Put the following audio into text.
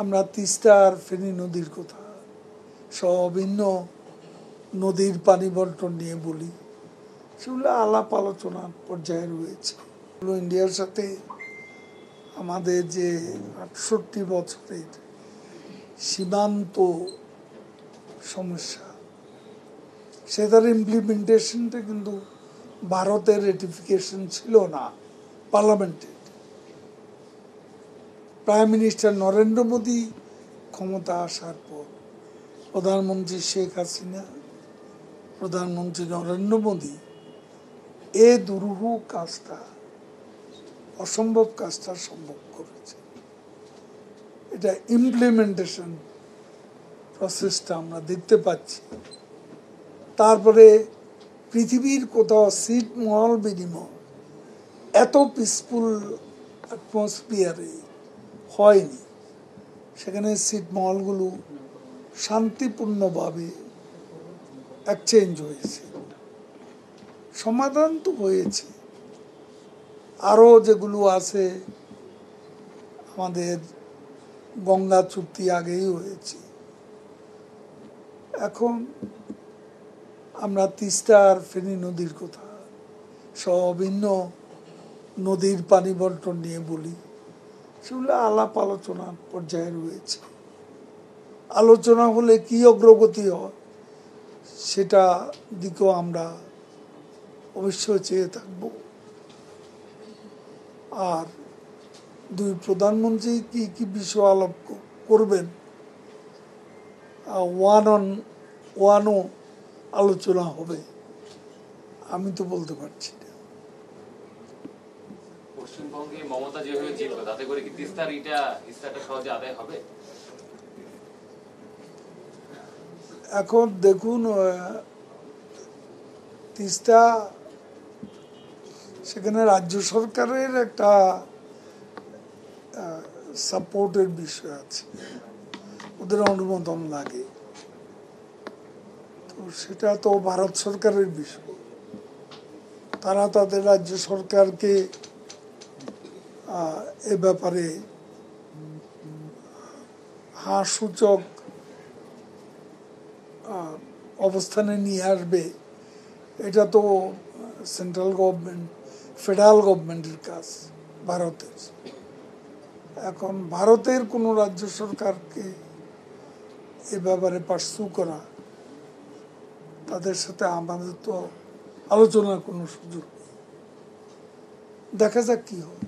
আমরা তিস্তা আর ফেনী নদীর কথা সবিন্ন নদীর পানি বন্টন নিয়ে বলি, সেগুলো আলাপ আলোচনার পর্যায়ে রয়েছে। ইন্ডিয়ার সাথে আমাদের যে ৬৮ বছরের সীমান্ত সমস্যা, সেটার ইমপ্লিমেন্টেশনটা কিন্তু ভারতের রেটিফিকেশন ছিল না পার্লামেন্টে। প্রাইম মিনিস্টার নরেন্দ্র মোদী ক্ষমতা আসার পর প্রধানমন্ত্রী শেখ হাসিনা, প্রধানমন্ত্রী নরেন্দ্র মোদী এ দুরূহ কাজটা, অসম্ভব কাজটা সম্ভব করেছে। এটা ইমপ্লিমেন্টেশন প্রসেসটা আমরা দেখতে পাচ্ছি। তারপরে পৃথিবীর কোথাও ছিটমহল বিনিময় এত পিসফুল অ্যাটমসফিয়ারে হয়নি। সেখানে ছিটমহলগুলো শান্তিপূর্ণভাবে এক্সচেঞ্জ হয়েছে, সমাধান তো হয়েছে। আরও যেগুলো আছে, আমাদের গঙ্গা চুক্তি আগেই হয়েছে। এখন আমরা তিস্তা আর ফেনী নদীর কথা সবিন্ন নদীর পানি বন্টন নিয়ে বলি, সেগুলো আলাপ আলোচনার পর্যায়ে রয়েছে। আলোচনা হলে কি অগ্রগতি হয় সেটা দিকেও আমরা অবশ্যই চেয়ে থাকব। আর দুই প্রধানমন্ত্রী কি কি বিষয় আলাপ করবেন, ওয়ান অন ওয়ানও আলোচনা হবে, আমি তো বলতে পারছি না। পশ্চিমবঙ্গে মমতা যেভাবে জিতবে, তাতে করে কি তিস্তার ইস্তাটা সহজে আদায় হবে? এখন দেখুন, তিস্তা সেখানে রাজ্য সরকারের একটা সাপোর্টের বিষয় আছে, ওদের অনুমোদন লাগে। তো সেটা তো ভারত সরকারের বিষয়, তারা তাদের রাজ্য সরকারকে এ ব্যাপারে সূচক অবস্থানে নিয়ে আসবে। এটা তো সেন্ট্রাল গভর্নমেন্ট, ফেডারেল গভর্নমেন্টের কাজ ভারতের। এখন ভারতের কোনো রাজ্য সরকারকে এ ব্যাপারে পার্সু করা, তাদের সাথে আমাদের তো আলোচনার কোনো সুযোগ নেই। দেখা যাক কি হয়।